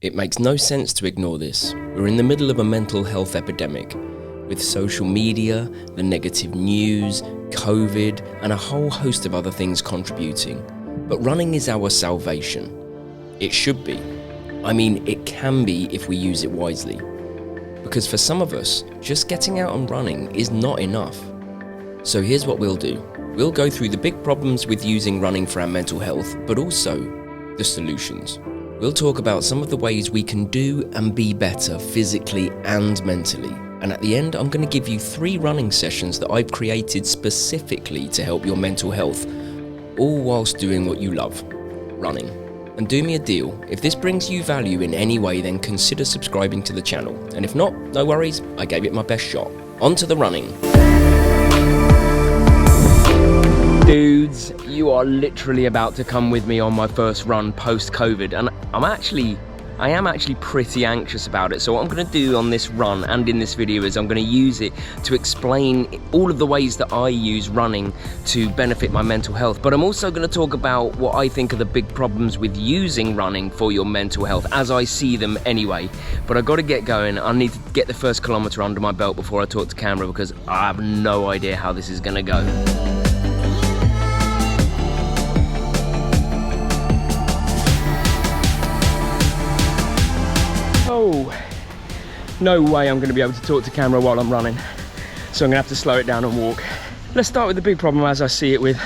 It makes no sense to ignore this. We're in the middle of a mental health epidemic, with social media, the negative news, COVID, and a whole host of other things contributing. But running is our salvation. It should be. I mean, it can be if we use it wisely. Because for some of us, just getting out and running is not enough. So here's what we'll do. We'll go through the big problems with using running for our mental health, but also the solutions. We'll talk about some of the ways we can do and be better physically and mentally. And at the end, I'm going to give you 3 running sessions that I've created specifically to help your mental health, all whilst doing what you love, running. And do me a deal, if this brings you value in any way, then consider subscribing to the channel. And if not, no worries, I gave it my best shot. On to the running. Dudes, you are literally about to come with me on my first run post-COVID, and I am actually pretty anxious about it. So what I'm going to do on this run and in this video is I'm going to use it to explain all of the ways that I use running to benefit my mental health. But I'm also going to talk about what I think are the big problems with using running for your mental health, as I see them anyway. But I've got to get going. I need to get the first kilometre under my belt before I talk to camera, because I have no idea how this is going to go. Oh, no way I'm going to be able to talk to camera while I'm running, so I'm going to have to slow it down and walk. Let's start with the big problem as I see it with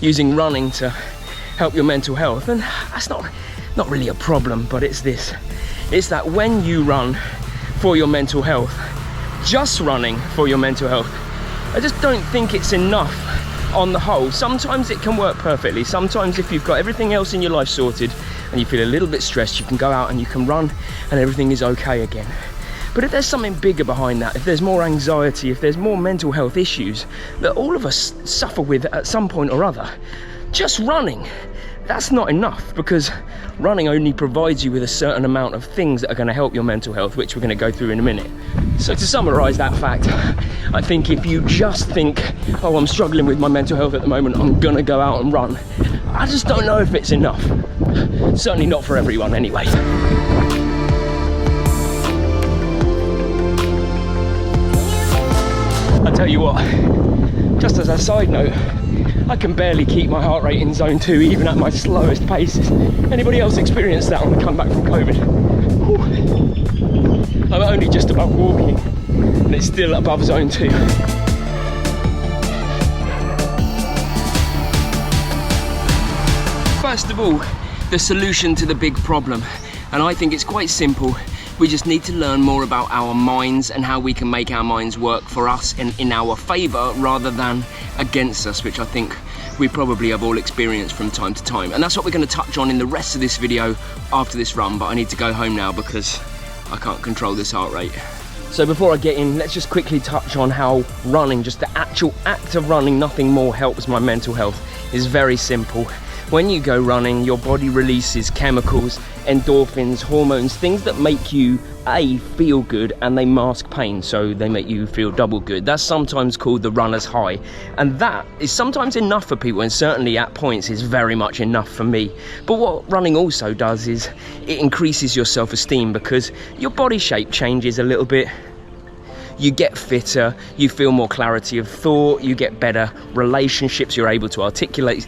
using running to help your mental health, and that's not really a problem, but it's this. It's that when you run for your mental health, just running for your mental health, I just don't think it's enough on the whole. Sometimes it can work perfectly. Sometimes if you've got everything else in your life sorted and you feel a little bit stressed, you can go out and you can run and everything is okay again. But if there's something bigger behind that, if there's more anxiety, if there's more mental health issues that all of us suffer with at some point or other, just running, that's not enough, because running only provides you with a certain amount of things that are going to help your mental health, which we're going to go through in a minute. So to summarise that fact, I think if you just think, oh, I'm struggling with my mental health at the moment, I'm going to go out and run, I just don't know if it's enough. Certainly not for everyone anyway. I tell you what, just as a side note, I can barely keep my heart rate in zone 2 even at my slowest paces. Anybody else experienced that on the comeback from COVID? Whew. I'm only just above walking and it's still above zone 2. First of all, the solution to the big problem, and I think it's quite simple. We just need to learn more about our minds and how we can make our minds work for us and in our favour rather than against us, which I think we probably have all experienced from time to time. And that's what we're going to touch on in the rest of this video after this run, but I need to go home now because I can't control this heart rate. So before I get in, let's just quickly touch on how running, just the actual act of running, nothing more, helps my mental health. Is very simple. When you go running, your body releases chemicals, endorphins, hormones, things that make you, A, feel good, and they mask pain, so they make you feel double good. That's sometimes called the runner's high, and that is sometimes enough for people, and certainly at points is very much enough for me. But what running also does is it increases your self-esteem, because your body shape changes a little bit. You get fitter, you feel more clarity of thought, you get better relationships, you're able to articulate.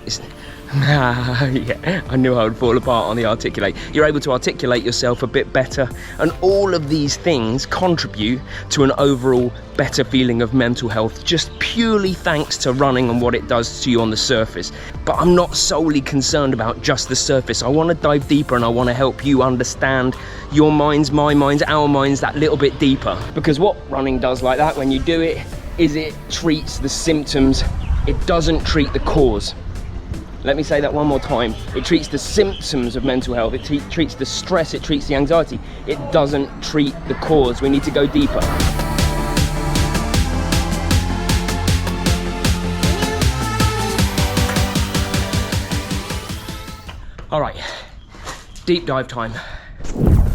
Yeah, I knew I would fall apart on the articulate. You're able to articulate yourself a bit better, and all of these things contribute to an overall better feeling of mental health, just purely thanks to running and what it does to you on the surface. But I'm not solely concerned about just the surface. I want to dive deeper, and I want to help you understand your minds, my minds, our minds that little bit deeper. Because what running does like that when you do it is it treats the symptoms, it doesn't treat the cause. Let me say that one more time. It treats the symptoms of mental health. It treats the stress, it treats the anxiety. It doesn't treat the cause. We need to go deeper. All right, deep dive time.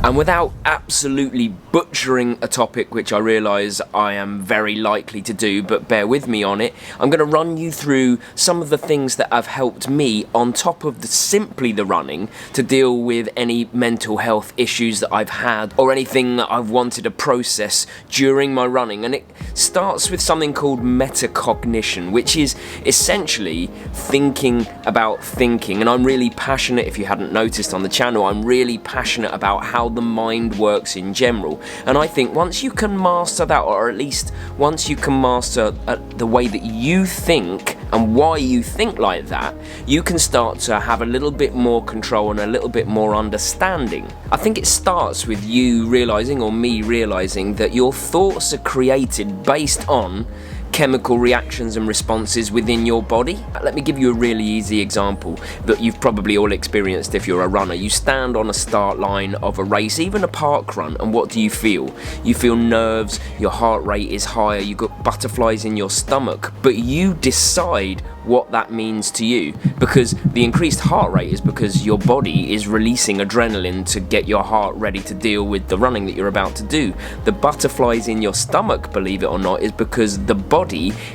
And without absolutely butchering a topic, which I realise I am very likely to do, but bear with me on it, I'm going to run you through some of the things that have helped me on top of simply the running to deal with any mental health issues that I've had or anything that I've wanted to process during my running. And it starts with something called metacognition, which is essentially thinking about thinking. And I'm really passionate, if you hadn't noticed on the channel, I'm really passionate about how the mind works in general. And I think once you can master that, or at least once you can master the way that you think and why you think like that, you can start to have a little bit more control and a little bit more understanding. I think it starts with you realizing, or me realizing, that your thoughts are created based on chemical reactions and responses within your body. Let me give you a really easy example that you've probably all experienced if you're a runner. You stand on a start line of a race, even a park run, and what do you feel? You feel nerves, your heart rate is higher, you've got butterflies in your stomach, but you decide what that means to you, because the increased heart rate is because your body is releasing adrenaline to get your heart ready to deal with the running that you're about to do. The butterflies in your stomach, believe it or not, is because the body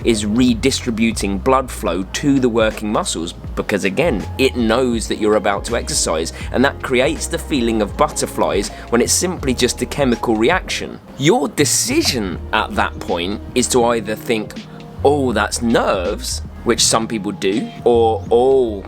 is redistributing blood flow to the working muscles, because again, it knows that you're about to exercise, and that creates the feeling of butterflies when it's simply just a chemical reaction. Your decision at that point is to either think, oh, that's nerves, which some people do, or oh,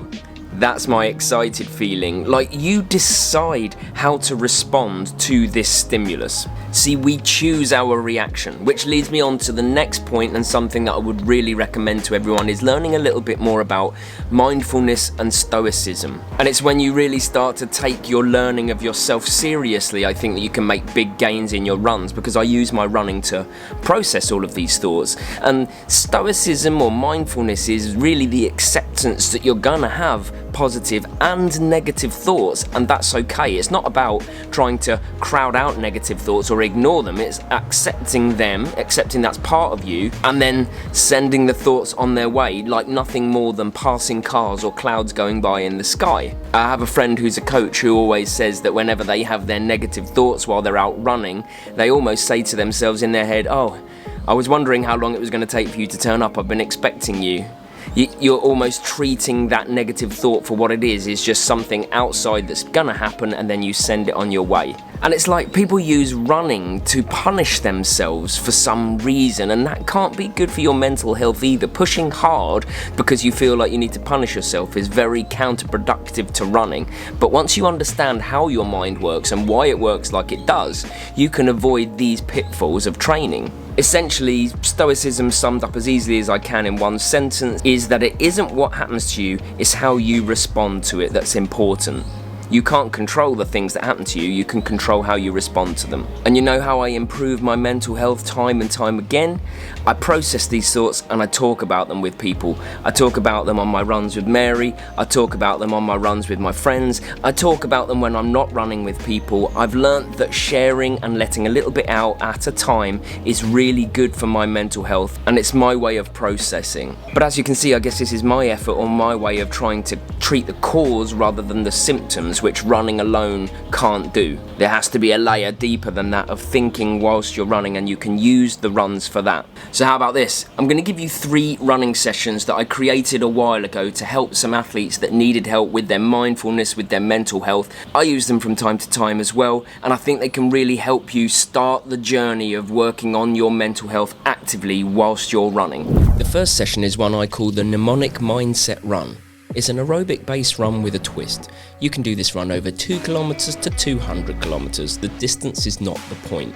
that's my excited feeling. Like, you decide how to respond to this stimulus. See, we choose our reaction, which leads me on to the next point, and something that I would really recommend to everyone is learning a little bit more about mindfulness and stoicism. And it's when you really start to take your learning of yourself seriously, I think, that you can make big gains in your runs, because I use my running to process all of these thoughts. And stoicism or mindfulness is really the acceptance that you're gonna have positive and negative thoughts, and that's okay. It's not about trying to crowd out negative thoughts or ignore them. It's accepting them, accepting that's part of you, and then sending the thoughts on their way like nothing more than passing cars or clouds going by in the sky. I have a friend who's a coach who always says that whenever they have their negative thoughts while they're out running, they almost say to themselves in their head, oh, I was wondering how long it was going to take for you to turn up. I've been expecting you. You're almost treating that negative thought for what it is just something outside that's gonna happen, and then you send it on your way. And it's like people use running to punish themselves for some reason, and that can't be good for your mental health either. Pushing hard because you feel like you need to punish yourself is very counterproductive to running. But once you understand how your mind works and why it works like it does, you can avoid these pitfalls of training. Essentially, Stoicism, summed up as easily as I can in one sentence, is that it isn't what happens to you, it's how you respond to it that's important. You can't control the things that happen to you, you can control how you respond to them. And you know how I improve my mental health time and time again? I process these thoughts and I talk about them with people. I talk about them on my runs with Mary, I talk about them on my runs with my friends, I talk about them when I'm not running with people. I've learnt that sharing and letting a little bit out at a time is really good for my mental health, and it's my way of processing. But as you can see, I guess this is my effort or my way of trying to treat the cause rather than the symptoms, which running alone can't do. There has to be a layer deeper than that of thinking whilst you're running, and you can use the runs for that. So how about this? I'm going to give you 3 running sessions that I created a while ago to help some athletes that needed help with their mindfulness, with their mental health. I use them from time to time as well, and I think they can really help you start the journey of working on your mental health actively whilst you're running. The first session is one I call the Mnemonic Mindset Run. It's an aerobic based run with a twist. You can do this run over 2 kilometers to 200 kilometers. The distance is not the point.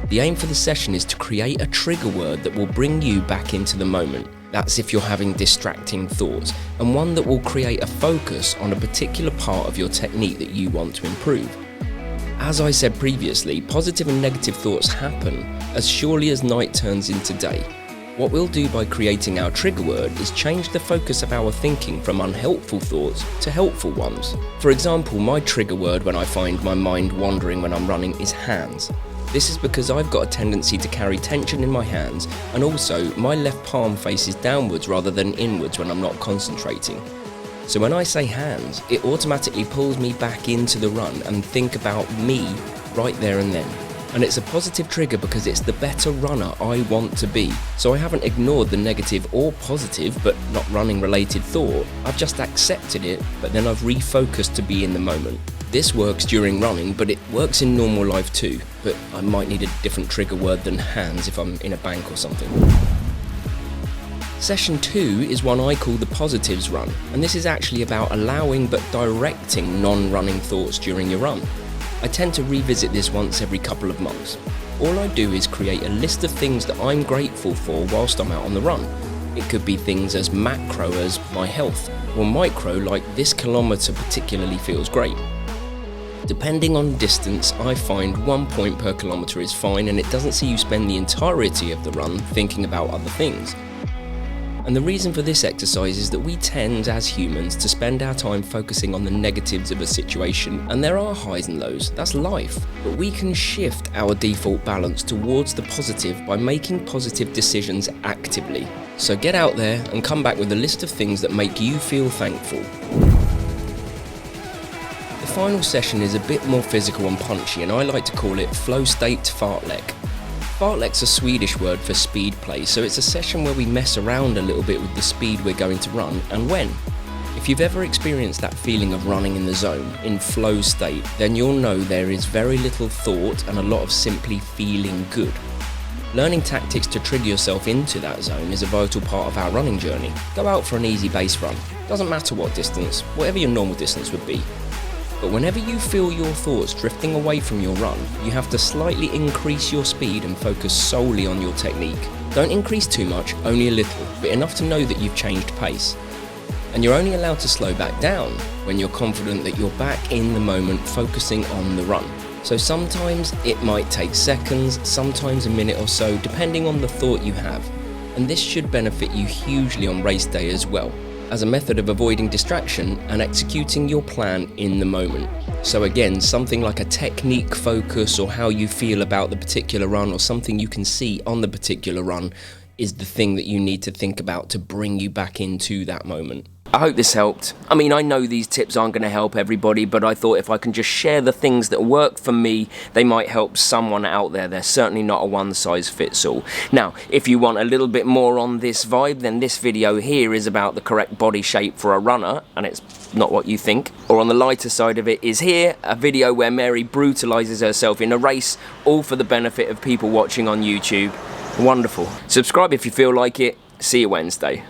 The aim for the session is to create a trigger word that will bring you back into the moment. That's if you're having distracting thoughts, and one that will create a focus on a particular part of your technique that you want to improve. As I said previously, positive and negative thoughts happen as surely as night turns into day. What we'll do by creating our trigger word is change the focus of our thinking from unhelpful thoughts to helpful ones. For example, my trigger word when I find my mind wandering when I'm running is hands. This is because I've got a tendency to carry tension in my hands, and also my left palm faces downwards rather than inwards when I'm not concentrating. So when I say hands, it automatically pulls me back into the run and think about me right there and then. And it's a positive trigger because it's the better runner I want to be. So I haven't ignored the negative or positive, but not running related thought. I've just accepted it, but then I've refocused to be in the moment. This works during running, but it works in normal life too. But I might need a different trigger word than hands if I'm in a bank or something. Session 2 is one I call the positives run, and this is actually about allowing but directing non-running thoughts during your run. I tend to revisit this once every couple of months. All I do is create a list of things that I'm grateful for whilst I'm out on the run. It could be things as macro as my health, or micro like this kilometre particularly feels great. Depending on distance, I find 1 point per kilometre is fine, and it doesn't see you spend the entirety of the run thinking about other things. And the reason for this exercise is that we tend, as humans, to spend our time focusing on the negatives of a situation, and there are highs and lows, that's life. But we can shift our default balance towards the positive by making positive decisions actively. So get out there and come back with a list of things that make you feel thankful. The final session is a bit more physical and punchy, and I like to call it flow state fartlek. Fartlek's a Swedish word for speed play, so it's a session where we mess around a little bit with the speed we're going to run and when. If you've ever experienced that feeling of running in the zone, in flow state, then you'll know there is very little thought and a lot of simply feeling good. Learning tactics to trigger yourself into that zone is a vital part of our running journey. Go out for an easy base run. Doesn't matter what distance, whatever your normal distance would be. But whenever you feel your thoughts drifting away from your run, you have to slightly increase your speed and focus solely on your technique. Don't increase too much, only a little, but enough to know that you've changed pace. And you're only allowed to slow back down when you're confident that you're back in the moment, focusing on the run. So sometimes it might take seconds, sometimes a minute or so, depending on the thought you have. And this should benefit you hugely on race day as well, as a method of avoiding distraction and executing your plan in the moment. So again, something like a technique focus or how you feel about the particular run or something you can see on the particular run is the thing that you need to think about to bring you back into that moment. I hope this helped. I mean, I know these tips aren't going to help everybody, but I thought if I can just share the things that work for me, they might help someone out there. They're certainly not a one-size-fits-all. Now, if you want a little bit more on this vibe, then this video here is about the correct body shape for a runner, and it's not what you think. Or on the lighter side of it is here, a video where Mary brutalizes herself in a race, all for the benefit of people watching on YouTube. Wonderful. Subscribe if you feel like it. See you Wednesday.